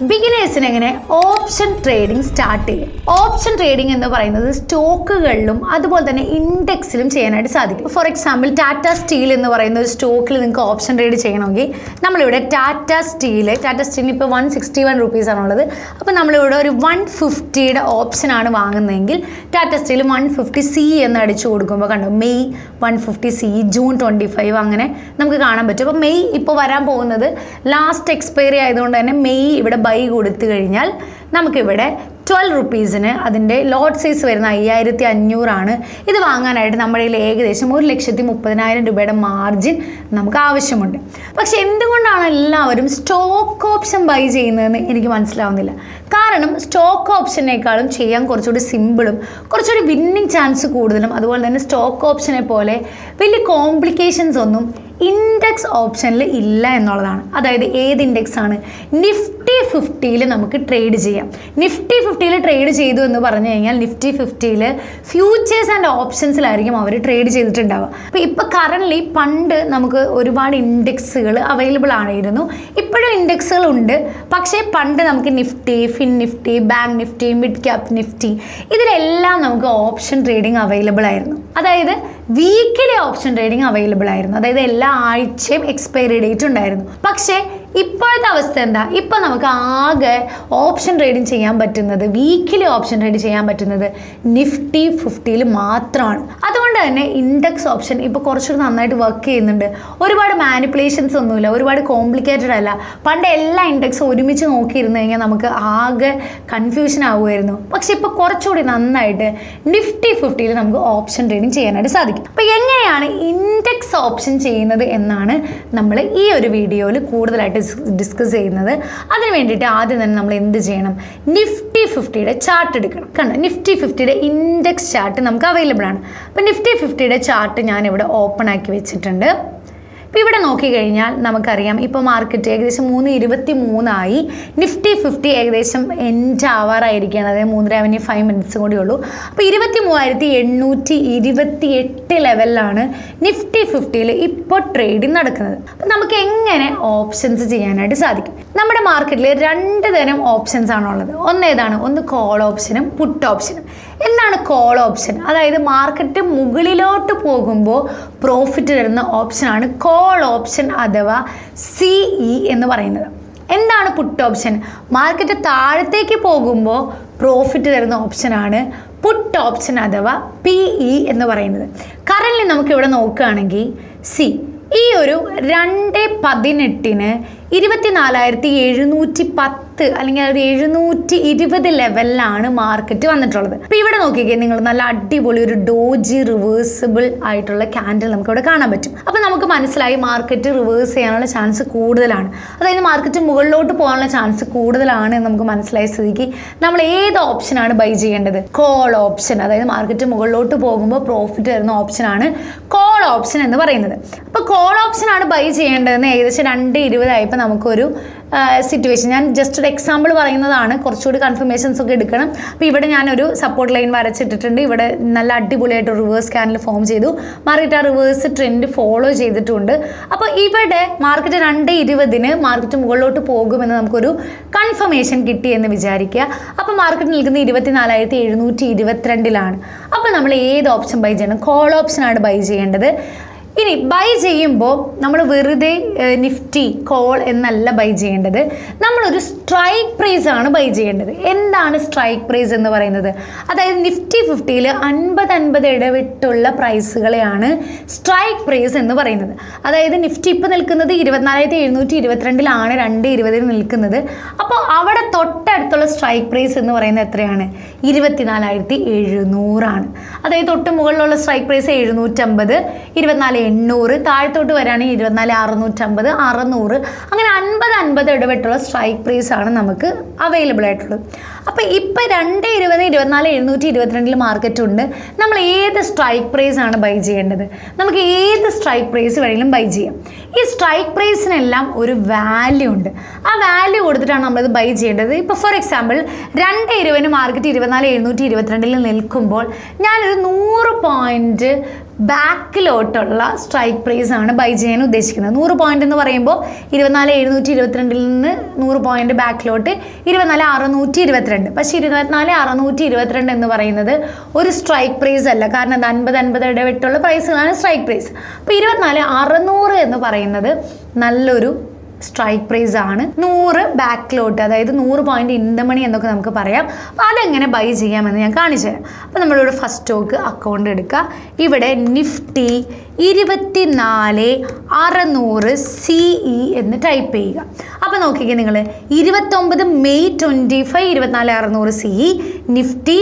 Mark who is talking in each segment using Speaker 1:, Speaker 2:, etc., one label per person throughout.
Speaker 1: ബിഗിനേഴ്സിന് എങ്ങനെ option trading start ചെയ്യും? Option trading എന്ന് പറയുന്നത് സ്റ്റോക്കുകളിലും അതുപോലെ തന്നെ ഇൻഡെക്സിലും ചെയ്യാനായിട്ട് സാധിക്കും. ഫോർ എക്സാമ്പിൾ ടാറ്റ സ്റ്റീൽ എന്ന് പറയുന്ന ഒരു സ്റ്റോക്കിൽ നിങ്ങൾക്ക് ഓപ്ഷൻ ട്രേഡ് ചെയ്യണമെങ്കിൽ നമ്മളിവിടെ ടാറ്റ സ്റ്റീലിന് ഇപ്പോൾ 161 rupees ആണുള്ളത്. അപ്പോൾ നമ്മളിവിടെ ഒരു 150 ഓപ്ഷനാണ് വാങ്ങുന്നതെങ്കിൽ ടാറ്റ സ്റ്റീൽ 150C എന്ന് അടിച്ചു കൊടുക്കുമ്പോൾ കണ്ടു മെയ് 150C, ജൂൺ 25 അങ്ങനെ നമുക്ക് കാണാൻ പറ്റും. അപ്പോൾ മെയ് ഇപ്പോൾ വരാൻ പോകുന്നത് ലാസ്റ്റ് എക്സ്പയറി ആയതുകൊണ്ട് തന്നെ മെയ് ഇവിടെ ബൈ കൊടുത്തു കഴിഞ്ഞാൽ നമുക്കിവിടെ 12 rupeesന് അതിൻ്റെ ലോട്ട് സൈസ് വരുന്ന 5500 ആണ്. ഇത് വാങ്ങാനായിട്ട് നമ്മുടെ കയ്യിൽ ഏകദേശം 1,30,000 രൂപയുടെ മാർജിൻ നമുക്ക് ആവശ്യമുണ്ട്. പക്ഷെ എന്തുകൊണ്ടാണ് എല്ലാവരും സ്റ്റോക്ക് ഓപ്ഷൻ ബൈ ചെയ്യുന്നതെന്ന് എനിക്ക് മനസ്സിലാവുന്നില്ല. കാരണം സ്റ്റോക്ക് ഓപ്ഷനേക്കാളും ചെയ്യാൻ കുറച്ചുകൂടി സിമ്പിളും കുറച്ചുകൂടി വിന്നിങ് ചാൻസ് കൂടുതലും അതുപോലെ തന്നെ സ്റ്റോക്ക് ഓപ്ഷനെ പോലെ വലിയ കോംപ്ലിക്കേഷൻസ് ഒന്നും ഇൻഡെക്സ് ഓപ്ഷനിൽ ഇല്ല എന്നുള്ളതാണ്. അതായത് ഏത് ഇൻഡെക്സ് ആണ്? നിഫ്റ്റി 50യിൽ നമുക്ക് ട്രേഡ് ചെയ്യാം. നിഫ്റ്റി 50യിൽ ട്രേഡ് ചെയ്തു എന്ന് പറഞ്ഞു കഴിഞ്ഞാൽ നിഫ്റ്റി 50യിൽ ഫ്യൂച്ചേഴ്സ് ആൻഡ് ഓപ്ഷൻസിലായിരിക്കും അവർ ട്രേഡ് ചെയ്തിട്ടുണ്ടാവുക. അപ്പോൾ ഇപ്പോൾ കറൻ്റ്ലി പണ്ട് നമുക്ക് ഒരുപാട് ഇൻഡെക്സുകൾ അവൈലബിൾ ആയിരുന്നു. ഇപ്പോഴും ഇൻഡെക്സുകളുണ്ട്. പക്ഷേ പണ്ട് നമുക്ക് Nifty, fin Nifty, bank Nifty, midcap Nifty ഇതിലെല്ലാം നമുക്ക് ഓപ്ഷൻ ട്രേഡിംഗ് അവൈലബിൾ ആയിരുന്നു. അതായത് വീക്കിലി ഓപ്ഷൻ ട്രേഡിംഗ് അവൈലബിൾ ആയിരുന്നു. അതായത് എല്ലാ ആഴ്ചയും എക്സ്പയറി ഡേറ്റ് ഉണ്ടായിരുന്നു. പക്ഷേ ഇപ്പോഴത്തെ അവസ്ഥ എന്താ? ഇപ്പോൾ നമുക്ക് ആകെ ഓപ്ഷൻ ട്രേഡിംഗ് ചെയ്യാൻ പറ്റുന്നത്, വീക്കിലി ഓപ്ഷൻ ട്രേഡ് ചെയ്യാൻ പറ്റുന്നത് നിഫ്റ്റി 50യിൽ മാത്രമാണ്. അതുകൊണ്ട് തന്നെ ഇൻഡെക്സ് ഓപ്ഷൻ ഇപ്പോൾ കുറച്ചുകൂടി നന്നായിട്ട് വർക്ക് ചെയ്യുന്നുണ്ട്. ഒരുപാട് മാനിപ്പുലേഷൻസ് ഒന്നുമില്ല, ഒരുപാട് കോംപ്ലിക്കേറ്റഡ് അല്ല. പണ്ട് എല്ലാ ഇൻഡെക്സും ഒരുമിച്ച് നോക്കിയിരുന്നു കഴിഞ്ഞാൽ നമുക്ക് ആകെ കൺഫ്യൂഷൻ ആവുമായിരുന്നു. പക്ഷെ ഇപ്പോൾ കുറച്ചുകൂടി നന്നായിട്ട് നിഫ്റ്റി 50യിൽ നമുക്ക് ഓപ്ഷൻ ട്രേഡിംഗ് ചെയ്യാനായിട്ട് സാധിക്കും. അപ്പോൾ എങ്ങനെയാണ് ഇൻഡെക്സ് ഓപ്ഷൻ ചെയ്യുന്നത് എന്നാണ് നമ്മൾ ഈ ഒരു വീഡിയോയിൽ കൂടുതലായിട്ട് ഡിസ്കസ് ചെയ്യുന്നത്. അതിന് വേണ്ടിയിട്ട് ആദ്യം തന്നെ നമ്മൾ എന്ത് ചെയ്യണം? നിഫ്റ്റി 50യുടെ ചാർട്ട് എടുക്കണം. കണ്ടോ, നിഫ്റ്റി 50യുടെ ഇൻഡെക്സ് ചാർട്ട് നമുക്ക് അവൈലബിൾ ആണ്. അപ്പോൾ നിഫ്റ്റി 50യുടെ ചാർട്ട് ഞാനിവിടെ ഓപ്പൺ ആക്കി വെച്ചിട്ടുണ്ട്. ഇപ്പോൾ ഇവിടെ നോക്കിക്കഴിഞ്ഞാൽ നമുക്കറിയാം ഇപ്പോൾ മാർക്കറ്റ് ഏകദേശം 3:23 നിഫ്റ്റി 50 ഏകദേശം എൻഡ് ആവാറായിരിക്കുകയാണ്. അതായത് 3:5 minutes കൂടി ഉള്ളൂ. അപ്പോൾ 23,828 ലെവലിലാണ് നിഫ്റ്റി 50യിൽ ഇപ്പോൾ ട്രേഡിംഗ് നടക്കുന്നത്. അപ്പം നമുക്ക് എങ്ങനെ ഓപ്ഷൻസ് ചെയ്യാനായിട്ട് സാധിക്കും? നമ്മുടെ മാർക്കറ്റിൽ 2 തരം ഓപ്ഷൻസ് ആണുള്ളത്. ഒന്നേതാണ്? ഒന്ന് കോൾ ഓപ്ഷനും പുട്ട് ഓപ്ഷനും. എന്താണ് കോൾ ഓപ്ഷൻ? അതായത് മാർക്കറ്റ് മുകളിലോട്ട് പോകുമ്പോൾ പ്രോഫിറ്റ് തരുന്ന ഓപ്ഷനാണ് കോൾ ഓപ്ഷൻ അഥവാ CE എന്ന് പറയുന്നത്. എന്താണ് പുട്ട് ഓപ്ഷൻ? മാർക്കറ്റ് താഴത്തേക്ക് പോകുമ്പോൾ പ്രോഫിറ്റ് തരുന്ന ഓപ്ഷനാണ് പുട്ട് ഓപ്ഷൻ അഥവാ PE എന്ന് പറയുന്നത്. കറൻ്റ് നമുക്കിവിടെ നോക്കുകയാണെങ്കിൽ ഈ ഒരു 2/18 24,710 അല്ലെങ്കിൽ അത് 720 ലെവലിലാണ് മാർക്കറ്റ് വന്നിട്ടുള്ളത്. അപ്പോൾ ഇവിടെ നോക്കിക്കേ നിങ്ങൾ, നല്ല അടിപൊളി ഒരു ഡോജി റിവേഴ്സിബിൾ ആയിട്ടുള്ള ക്യാൻഡിൽ നമുക്കിവിടെ കാണാൻ പറ്റും. അപ്പോൾ നമുക്ക് മനസ്സിലായി മാർക്കറ്റ് റിവേഴ്സ് ചെയ്യാനുള്ള ചാൻസ് കൂടുതലാണ്. അതായത് മാർക്കറ്റ് മുകളിലോട്ട് പോകാനുള്ള ചാൻസ് കൂടുതലാണ് എന്ന് നമുക്ക് മനസ്സിലായ സ്ഥിതിക്ക് നമ്മൾ ഏത് ഓപ്ഷനാണ് ബൈ ചെയ്യേണ്ടത്? Call option. അതായത് മാർക്കറ്റ് മുകളിലോട്ട് പോകുമ്പോൾ പ്രോഫിറ്റ് തരുന്ന ഓപ്ഷനാണ് കോൾ ഓപ്ഷൻ എന്ന് പറയുന്നത്. അപ്പോൾ കോൾ ഓപ്ഷനാണ് ബൈ ചെയ്യേണ്ടതെന്ന് ഏകദേശം 2:20 ആയപ്പോൾ നമുക്കൊരു സിറ്റുവേഷൻ, ഞാൻ ജസ്റ്റ് ഒരു എക്സാമ്പിൾ പറയുന്നതാണ്, കുറച്ചുകൂടി കൺഫർമേഷൻസ് ഒക്കെ എടുക്കണം. അപ്പോൾ ഇവിടെ ഞാനൊരു സപ്പോർട്ട് ലൈൻ വരച്ചിട്ടിട്ടുണ്ട്. ഇവിടെ നല്ല അടിപൊളിയായിട്ട് റിവേഴ്സ് ക്യാൻഡിൽ ഫോം ചെയ്തു. മാർക്കറ്റ് ആ റിവേഴ്സ് ട്രെൻഡ് ഫോളോ ചെയ്തിട്ടുണ്ട്. അപ്പോൾ ഇവിടെ മാർക്കറ്റ് 2:20 മാർക്കറ്റ് മുകളിലോട്ട് പോകുമെന്ന് നമുക്കൊരു കൺഫർമേഷൻ കിട്ടി എന്ന് വിചാരിക്കുക. അപ്പോൾ മാർക്കറ്റ് നിൽക്കുന്നത് 24,722 അപ്പോൾ നമ്മൾ ഏത് ഓപ്ഷൻ ബൈ ചെയ്യണം? കോൾ ഓപ്ഷനാണ് ബൈ ചെയ്യേണ്ടത്. ഇനി ബൈ ചെയ്യുമ്പോൾ നമ്മൾ വെറുതെ നിഫ്റ്റി കോൾ എന്നല്ല ബൈ ചെയ്യേണ്ടത്. നമ്മളൊരു സ്ട്രൈക്ക് പ്രൈസ് ആണ് ബൈ ചെയ്യേണ്ടത്. എന്താണ് സ്ട്രൈക്ക് പ്രൈസ് എന്ന് പറയുന്നത്? അതായത് നിഫ്റ്റി 50യിൽ 50 ഇടവിട്ടുള്ള പ്രൈസുകളെയാണ് സ്ട്രൈക്ക് പ്രൈസ് എന്ന് പറയുന്നത്. അതായത് നിഫ്റ്റി ഇപ്പോൾ നിൽക്കുന്നത് 24,722 2:20 നിൽക്കുന്നത്. അപ്പോൾ അവിടെ തൊട്ടടുത്തുള്ള സ്ട്രൈക്ക് പ്രൈസ് എന്ന് പറയുന്നത് എത്രയാണ്? 24,700 അതായത് തൊട്ട് മുകളിലുള്ള സ്ട്രൈക്ക് പ്രൈസ് 750, 24,800, താഴത്തോട്ട് വരികയാണെങ്കിൽ 24,650, 600 അങ്ങനെ 50 ഇടവിട്ടുള്ള സ്ട്രൈക്ക് പ്രൈസ് ആണ് നമുക്ക് അവൈലബിൾ ആയിട്ടുള്ളത്. അപ്പോൾ ഇപ്പോൾ 2:20 24,722 മാർക്കറ്റ് ഉണ്ട്. നമ്മൾ ഏത് സ്ട്രൈക്ക് പ്രൈസ് ആണ് ബൈ ചെയ്യേണ്ടത്? നമുക്ക് ഏത് സ്ട്രൈക്ക് പ്രൈസ് വേണമെങ്കിലും ബൈ ചെയ്യാം. ഈ സ്ട്രൈക്ക് പ്രൈസിനെല്ലാം ഒരു വാല്യൂ ഉണ്ട്. ആ വാല്യൂ കൊടുത്തിട്ടാണ് നമ്മളത് ബൈ ചെയ്യേണ്ടത്. ഇപ്പോൾ ഫോർ എക്സാമ്പിൾ 2:20 മാർക്കറ്റ് 24,722 നിൽക്കുമ്പോൾ ഞാനൊരു 100 പോയിൻറ്റ് ബാക്കിലോട്ടുള്ള സ്ട്രൈക്ക് പ്രൈസ് ആണ് ബൈ ചെയ്യാൻ ഉദ്ദേശിക്കുന്നത്. 100 പോയിന്റ് എന്ന് പറയുമ്പോൾ 24,722 നിന്ന് 100 പോയിന്റ് ബാക്കിലോട്ട് 24,622. പക്ഷേ 24,622 എന്ന് പറയുന്നത് ഒരു സ്ട്രൈക്ക് പ്രൈസ് അല്ല. കാരണം അത് 50-50 ഇടവിട്ടുള്ള പ്രൈസുകളാണ് സ്ട്രൈക്ക് പ്രൈസ്. അപ്പോൾ 24,600 എന്ന് പറയുന്നത് നല്ലൊരു സ്ട്രൈക്ക് പ്രൈസ് ആണ്. 100 ബാക്കിലോട്ട്, അതായത് 100 പോയിന്റ് ഇൻ ദ മണി എന്നൊക്കെ നമുക്ക് പറയാം. അപ്പോൾ അതെങ്ങനെ ബൈ ചെയ്യാമെന്ന് ഞാൻ കാണിച്ചു തരാം. അപ്പോൾ നമ്മളിവിടെ ഫസ്റ്റ് സ്റ്റോക്ക് അക്കൗണ്ട് എടുക്കുക. ഇവിടെ നിഫ്റ്റി 24,600 CE എന്ന് ടൈപ്പ് ചെയ്യുക. അപ്പോൾ നോക്കിക്കേ, നിങ്ങൾ 29 May 25 24,600 CE, Nifty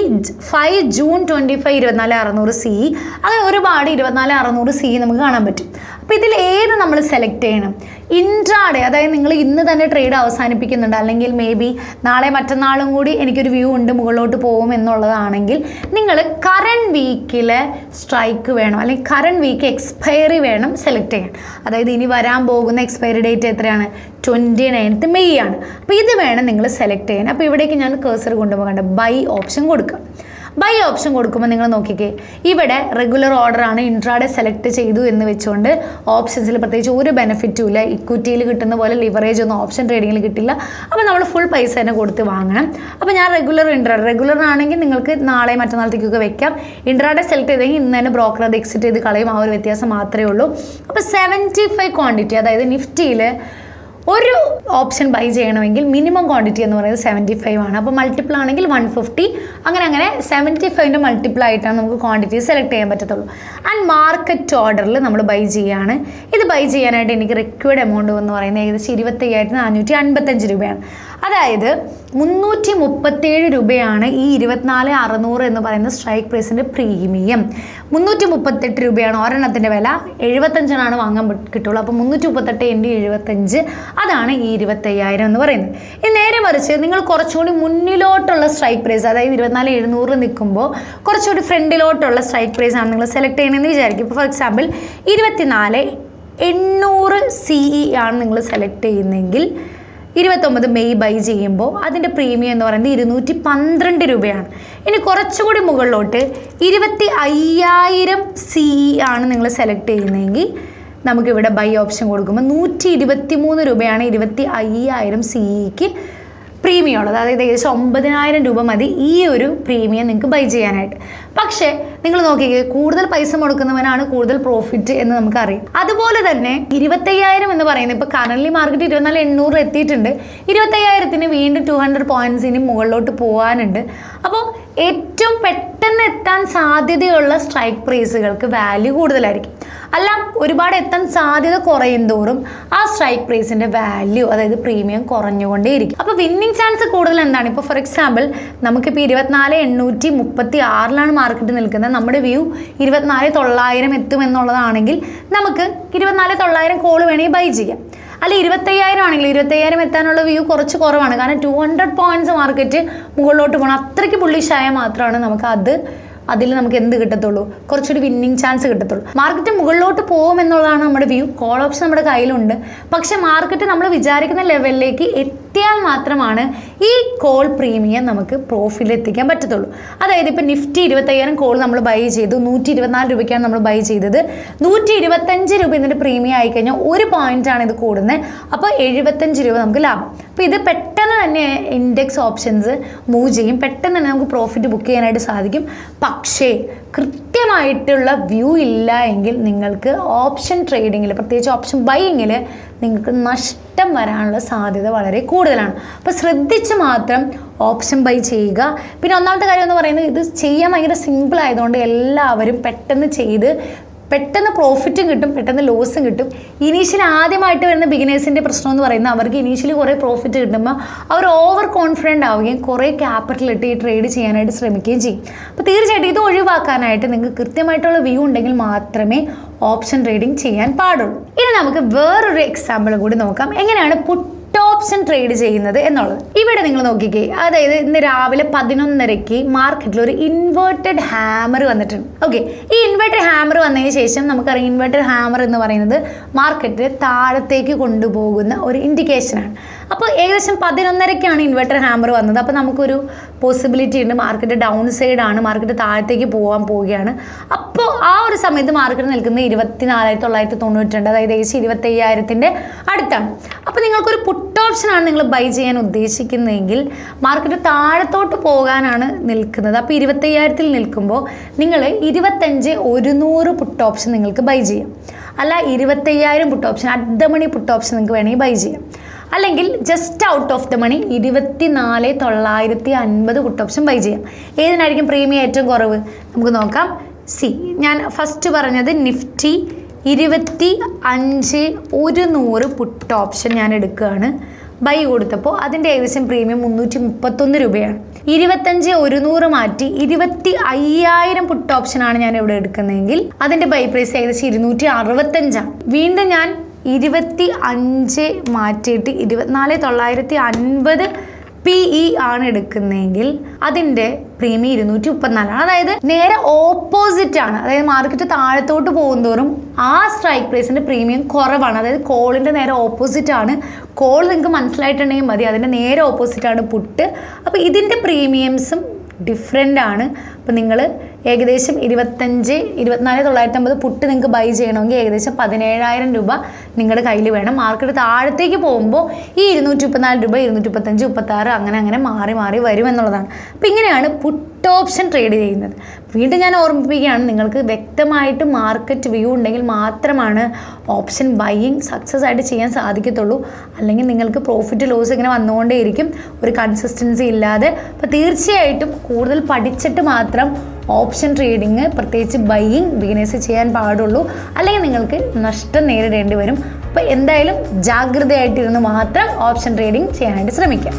Speaker 1: 5 June 25 24,600 CE, അങ്ങനെ ഒരുപാട് 24,600 CE നമുക്ക് കാണാൻ പറ്റും. അപ്പോൾ ഇതിൽ ഏത് നമ്മൾ സെലക്ട് ചെയ്യണം? ഇൻട്രാഡേ, അതായത് നിങ്ങൾ ഇന്ന് തന്നെ ട്രേഡ് അവസാനിപ്പിക്കുന്നുണ്ട്, അല്ലെങ്കിൽ മേ ബി നാളെ മറ്റന്നാളും കൂടി എനിക്കൊരു വ്യൂ ഉണ്ട് മുകളിലോട്ട് പോകും എന്നുള്ളതാണെങ്കിൽ നിങ്ങൾ കറണ്ട് വീക്കിലെ സ്ട്രൈക്ക് വേണം, അല്ലെങ്കിൽ കറണ്ട് വീക്ക് എക്സ്പയറി വേണം സെലക്ട് ചെയ്യാൻ. അതായത് ഇനി വരാൻ പോകുന്ന എക്സ്പയറി ഡേറ്റ് എത്രയാണ്? 29th മെയ് ആണ്. അപ്പോൾ ഇത് വേണം നിങ്ങൾ സെലക്ട് ചെയ്യാൻ. അപ്പോൾ ഇവിടേക്ക് ഞാൻ കേഴ്സർ കൊണ്ടുപോകേണ്ട ബൈ ഓപ്ഷൻ കൊടുക്കുക. ബൈ ഓപ്ഷൻ കൊടുക്കുമ്പോൾ നിങ്ങൾ നോക്കിക്കേ, ഇവിടെ റെഗുലർ ഓർഡറാണ്, ഇൻട്രാഡേ സെലക്ട് ചെയ്തു എന്ന് വെച്ചുകൊണ്ട് ഓപ്ഷൻസിൽ പ്രത്യേകിച്ച് ഒരു ബെനിഫിറ്റും ഇല്ല. ഇക്വിറ്റിയിൽ കിട്ടുന്ന പോലെ ലിവറേജ് ഒന്നും ഓപ്ഷൻ ട്രേഡിങ്ങിൽ കിട്ടില്ല. അപ്പോൾ നമ്മൾ ഫുൾ പൈസ തന്നെ കൊടുത്ത് വാങ്ങണം. അപ്പോൾ ഞാൻ റെഗുലർ ആണെങ്കിൽ നിങ്ങൾക്ക് നാളെ മറ്റന്നാളത്തേക്കൊക്കെ വെക്കാം. ഇൻട്രാഡേ സെലക്ട് ചെയ്തെങ്കിൽ ഇന്ന് തന്നെ ബ്രോക്കർ അത് എക്സിറ്റ് ചെയ്ത് കളയും. ആ ഒരു വ്യത്യാസം മാത്രമേ ഉള്ളൂ. അപ്പോൾ 75 ക്വാണ്ടിറ്റി, അതായത് നിഫ്റ്റിയിൽ ഒരു ഓപ്ഷൻ ബൈ ചെയ്യണമെങ്കിൽ മിനിമം ക്വാണ്ടിറ്റി എന്ന് പറയുന്നത് 75 ആണ്. അപ്പോൾ മൾട്ടിപ്പിൾ ആണെങ്കിൽ 150, അങ്ങനെ 75ൻ്റെ മൾട്ടിപ്പിൾ ആയിട്ടാണ് നമുക്ക് ക്വാണ്ടിറ്റി സെലക്ട് ചെയ്യാൻ പറ്റത്തുള്ളൂ. ആൻഡ് മാർക്കറ്റ് ഓർഡറിൽ നമ്മൾ ബൈ ചെയ്യുകയാണ്. ഇത് ബൈ ചെയ്യാനായിട്ട് എനിക്ക് റിക്വയർഡ് എമൗണ്ട് എന്ന് പറയുന്നത് ഏകദേശം 25,455 രൂപയാണ്. അതായത് 337 രൂപയാണ് ഈ 24,600 എന്ന് പറയുന്ന സ്ട്രൈക്ക് പ്രൈസിൻ്റെ പ്രീമിയം. 338 രൂപയാണ് ഒരെണ്ണത്തിൻ്റെ വില. 75 വാങ്ങാൻ കിട്ടുള്ളൂ. അപ്പോൾ 338 × 75 അതാണ് ഈ 25,000 എന്ന് പറയുന്നത്. ഇത് നേരെ മറിച്ച് നിങ്ങൾ കുറച്ചുകൂടി മുന്നിലോട്ടുള്ള സ്ട്രൈക്ക് പ്രൈസ്, അതായത് 24,700 നിൽക്കുമ്പോൾ കുറച്ചുകൂടി ഫ്രണ്ടിലോട്ടുള്ള സ്ട്രൈക്ക് പ്രൈസ് ആണ് നിങ്ങൾ സെലക്ട് ചെയ്യണമെന്ന് വിചാരിക്കും. ഇപ്പോൾ ഫോർ എക്സാമ്പിൾ 24,800 CE ആണ് നിങ്ങൾ സെലക്ട് ചെയ്യുന്നതെങ്കിൽ 29 മെയ് ബൈ ചെയ്യുമ്പോൾ അതിൻ്റെ പ്രീമിയം എന്ന് പറയുന്നത് 212 രൂപയാണ്. ഇനി കുറച്ചുകൂടി മുകളിലോട്ട് 25,000 CE ആണ് നിങ്ങൾ സെലക്ട് ചെയ്യുന്നതെങ്കിൽ നമുക്കിവിടെ ബൈ ഓപ്ഷൻ കൊടുക്കുമ്പോൾ 123 രൂപയാണ് 25,000 CEക്ക് പ്രീമിയം ഉള്ളത്. അതായത് ഏകദേശം 9,000 രൂപ മതി ഈ ഒരു പ്രീമിയം നിങ്ങൾക്ക് ബൈ ചെയ്യാനായിട്ട്. പക്ഷേ നിങ്ങൾ നോക്കിക്കേ, കൂടുതൽ പൈസ മുടക്കുന്നവനാണ് കൂടുതൽ പ്രോഫിറ്റ് എന്ന് നമുക്കറിയാം. അതുപോലെ തന്നെ 25,000 എന്ന് പറയുന്നത് ഇപ്പോൾ കറൻറ്റ്ലി മാർക്കറ്റ് 24,800 എത്തിയിട്ടുണ്ട്. 25,000-ന് വീണ്ടും 200 പോയിൻറ്റ്സിന് മുകളിലോട്ട് പോകാനുണ്ട്. അപ്പോൾ ഏറ്റവും പെട്ടെന്ന് എത്താൻ സാധ്യതയുള്ള സ്ട്രൈക്ക് പ്രൈസുകൾക്ക് വാല്യൂ കൂടുതലായിരിക്കും. അല്ല, ഒരുപാട് എത്താൻ സാധ്യത കുറയും തോറും ആ സ്ട്രൈക്ക് പ്രൈസിൻ്റെ വാല്യൂ, അതായത് പ്രീമിയം കുറഞ്ഞുകൊണ്ടേയിരിക്കും. അപ്പോൾ വിന്നിങ് ചാൻസ് കൂടുതൽ എന്താണ്? ഇപ്പോൾ ഫോർ എക്സാമ്പിൾ നമുക്കിപ്പോൾ 24,836 മാർക്കറ്റ് നിൽക്കുന്നത്. നമ്മുടെ വ്യൂ 24,900 എത്തുമെന്നുള്ളതാണെങ്കിൽ നമുക്ക് 24,900 കോൾ വേണമെങ്കിൽ ബൈ ചെയ്യാം. അല്ല 25,000 ആണെങ്കിൽ 25,000 എത്താനുള്ള വ്യൂ കുറച്ച് കുറവാണ്. കാരണം 200 പോയിൻറ്റ്സ് മാർക്കറ്റ് മുകളിലോട്ട് പോകണം. അത്രയ്ക്ക് ബുള്ളിഷായ മാത്രമാണ് നമുക്ക് അതിൽ നമുക്ക് എന്ത് കിട്ടത്തുള്ളൂ? കുറച്ചൊരു വിന്നിങ് ചാൻസ് കിട്ടത്തുള്ളൂ. മാർക്കറ്റ് മുകളിലോട്ട് പോകുമെന്നുള്ളതാണ് നമ്മുടെ വ്യൂ. കോൾ ഓപ്ഷൻ നമ്മുടെ കയ്യിലുണ്ട്. പക്ഷേ മാർക്കറ്റ് നമ്മൾ വിചാരിക്കുന്ന ലെവലിലേക്ക് എത്തിയാൽ മാത്രമാണ് ഈ കോൾ പ്രീമിയം നമുക്ക് പ്രോഫിറ്റിൽ എത്തിക്കാൻ പറ്റത്തുള്ളൂ. അതായത് ഇപ്പോൾ നിഫ്റ്റി 25,000 കോൾ നമ്മൾ ബൈ ചെയ്തു, 124 രൂപയ്ക്കാണ് നമ്മൾ ബൈ ചെയ്തത്. 125 രൂപ ഇതിൻ്റെ പ്രീമിയം ആയിക്കഴിഞ്ഞാൽ 1 പോയിൻ്റാണ് ഇത് കൂടുന്നത്. അപ്പോൾ 75 രൂപ നമുക്ക് ലാഭം. അപ്പോൾ ഇത് പെട്ടെന്ന് തന്നെ ഇൻഡെക്സ് ഓപ്ഷൻസ് മൂവ് ചെയ്യും. പെട്ടെന്ന് തന്നെ നമുക്ക് പ്രോഫിറ്റ് ബുക്ക് ചെയ്യാനായിട്ട് സാധിക്കും. പക്ഷേ കൃത്യമായിട്ടുള്ള വ്യൂ ഇല്ല എങ്കിൽ നിങ്ങൾക്ക് ഓപ്ഷൻ ട്രേഡിങ്ങിൽ, പ്രത്യേകിച്ച് ഓപ്ഷൻ ബൈയിങ്ങിൽ നിങ്ങൾക്ക് നഷ്ടം വരാനുള്ള സാധ്യത വളരെ കൂടുതലാണ്. അപ്പോൾ ശ്രദ്ധിച്ച് മാത്രം ഓപ്ഷൻ ബൈ ചെയ്യുക. പിന്നെ ഒന്നാമത്തെ കാര്യം എന്ന് പറയുന്നത്, ഇത് ചെയ്യാൻ ഭയങ്കര സിമ്പിൾ ആയതുകൊണ്ട് എല്ലാവരും പെട്ടെന്ന് ചെയ്ത് പെട്ടെന്ന് പ്രോഫിറ്റും കിട്ടും, പെട്ടെന്ന് ലോസും കിട്ടും. ഇനീഷ്യലി ആദ്യമായിട്ട് വരുന്ന ബിഗിനേഴ്സിൻ്റെ പ്രശ്നം എന്ന് പറയുന്നത് അവർക്ക് ഇനീഷ്യലി കുറേ പ്രോഫിറ്റ് കിട്ടുമ്പോൾ അവർ ഓവർ കോൺഫിഡൻ്റ് ആവുകയും കുറേ ക്യാപിറ്റൽ ഇട്ട് ഈ ട്രേഡ് ചെയ്യാനായിട്ട് ശ്രമിക്കുകയും ചെയ്യും. അപ്പോൾ തീർച്ചയായിട്ടും ഇത് ഒഴിവാക്കാനായിട്ട് നിങ്ങൾക്ക് കൃത്യമായിട്ടുള്ള വ്യൂ ഉണ്ടെങ്കിൽ മാത്രമേ ഓപ്ഷൻ ട്രേഡിംഗ് ചെയ്യാൻ പാടുള്ളൂ. ഇനി നമുക്ക് വേറൊരു എക്സാമ്പിൾ കൂടി നോക്കാം, എങ്ങനെയാണ് പുട്ട് ഓപ്ഷൻ ട്രേഡ് ചെയ്യുന്നത് എന്നുള്ളത്. ഇവിടെ നിങ്ങൾ നോക്കിക്കേ, അതായത് ഇന്ന് രാവിലെ 11:30 മാർക്കറ്റിൽ ഒരു ഇൻവേർട്ടഡ് ഹാമർ വന്നിട്ടുണ്ട്. ഓക്കെ, ഈ ഇൻവേർട്ടഡ് ഹാമർ വന്നതിന് ശേഷം നമുക്കറിയാം ഇൻവേർട്ടഡ് ഹാമർ എന്ന് പറയുന്നത് മാർക്കറ്റ് താഴത്തേക്ക് കൊണ്ടുപോകുന്ന ഒരു ഇൻഡിക്കേഷനാണ്. അപ്പോൾ ഏകദേശം 11:30ക്കാണ് ഇൻവെർട്ടർ ഹാമർ വന്നത്. അപ്പോൾ നമുക്കൊരു പോസിബിലിറ്റി ഉണ്ട്, മാർക്കറ്റ് ഡൗൺ സൈഡാണ്, മാർക്കറ്റ് താഴത്തേക്ക് പോകാൻ പോവുകയാണ്. അപ്പോൾ ആ ഒരു സമയത്ത് മാർക്കറ്റ് നിൽക്കുന്നത് 24,992, അതായത് ഏകദേശം 25,000-ൻ്റെ അടുത്താണ്. അപ്പോൾ നിങ്ങൾക്കൊരു പുട്ട് ഓപ്ഷനാണ് നിങ്ങൾ ബൈ ചെയ്യാൻ ഉദ്ദേശിക്കുന്നതെങ്കിൽ മാർക്കറ്റ് താഴത്തോട്ട് പോകാനാണ് നിൽക്കുന്നത്. അപ്പോൾ 25,000-ൽ നിൽക്കുമ്പോൾ നിങ്ങൾ 25,100 പുട്ട് ഓപ്ഷൻ നിങ്ങൾക്ക് ബൈ ചെയ്യാം. അല്ല 25,000 put option, at the money put option നിങ്ങൾക്ക് വേണമെങ്കിൽ ബൈ ചെയ്യാം. അല്ലെങ്കിൽ just out of the money 24,950 put option buy ചെയ്യാം. ഏതിനായിരിക്കും പ്രീമിയം ഏറ്റവും കുറവ് നമുക്ക് നോക്കാം. ഞാൻ ഫസ്റ്റ് പറഞ്ഞത് നിഫ്റ്റി 25,100 പുട്ട് ഓപ്ഷൻ ഞാൻ എടുക്കുകയാണ്. ബൈ കൊടുത്തപ്പോൾ അതിൻ്റെ ഏകദേശം പ്രീമിയം 331 രൂപയാണ്. 25,100 മാറ്റി 25,000 പുട്ട് ഓപ്ഷനാണ് ഞാൻ ഇവിടെ എടുക്കുന്നതെങ്കിൽ അതിൻ്റെ ബൈ പ്രൈസ് ഏകദേശം 265. വീണ്ടും ഞാൻ 25 മാറ്റിയിട്ട് 24,950 PE ആണ് എടുക്കുന്നതെങ്കിൽ അതിൻ്റെ പ്രീമിയം 234. അതായത് നേരെ ഓപ്പോസിറ്റ് ആണ്. അതായത് മാർക്കറ്റ് താഴത്തോട്ട് പോകുന്തോറും ആ സ്ട്രൈക്ക് പ്രൈസിൻ്റെ പ്രീമിയം കുറവാണ്. അതായത് കോളിൻ്റെ നേരെ ഓപ്പോസിറ്റ് ആണ്. കോൾ നിങ്ങൾക്ക് മനസ്സിലായിട്ടുണ്ടെങ്കിൽ മതി, അതിൻ്റെ നേരെ ഓപ്പോസിറ്റ് ആണ് പുട്ട്. അപ്പോൾ ഇതിൻ്റെ പ്രീമിയംസും ഡിഫറെൻ്റ് ആണ്. അപ്പോൾ നിങ്ങൾ ഏകദേശം 24,950 പുട്ട് നിങ്ങൾക്ക് ബൈ ചെയ്യണമെങ്കിൽ ഏകദേശം 17,000 രൂപ നിങ്ങളുടെ കയ്യിൽ വേണം. മാർക്കറ്റ് താഴത്തേക്ക് പോകുമ്പോൾ ഈ 234 രൂപ, 235, 36 അങ്ങനെ മാറി മാറി വരുമെന്നുള്ളതാണ്. അപ്പോൾ ഇങ്ങനെയാണ് പുട്ട് ഓപ്ഷൻ ട്രേഡ് ചെയ്യുന്നത്. വീണ്ടും ഞാൻ ഓർമ്മിപ്പിക്കുകയാണ്, നിങ്ങൾക്ക് വ്യക്തമായിട്ട് മാർക്കറ്റ് വ്യൂ ഉണ്ടെങ്കിൽ മാത്രമാണ് ഓപ്ഷൻ ബൈയിങ് സക്സസ് ആയിട്ട് ചെയ്യാൻ സാധിക്കത്തുള്ളൂ. അല്ലെങ്കിൽ നിങ്ങൾക്ക് പ്രോഫിറ്റ് ലോസ് ഇങ്ങനെ വന്നുകൊണ്ടേയിരിക്കും, ഒരു കൺസിസ്റ്റൻസി ഇല്ലാതെ. അപ്പോൾ തീർച്ചയായിട്ടും കൂടുതൽ പഠിച്ചിട്ട് മാത്രം ഓപ്ഷൻ ട്രേഡിങ്, പ്രത്യേകിച്ച് ബൈയിങ് ബിഗിനേഴ്സ് ചെയ്യാൻ പാടുള്ളൂ. അല്ലെങ്കിൽ നിങ്ങൾക്ക് നഷ്ടം നേരിടേണ്ടി വരും. അപ്പോൾ എന്തായാലും ജാഗ്രതയായിട്ടിരുന്ന് മാത്രം ഓപ്ഷൻ ട്രേഡിങ് ചെയ്യാനായിട്ട് ശ്രമിക്കാം.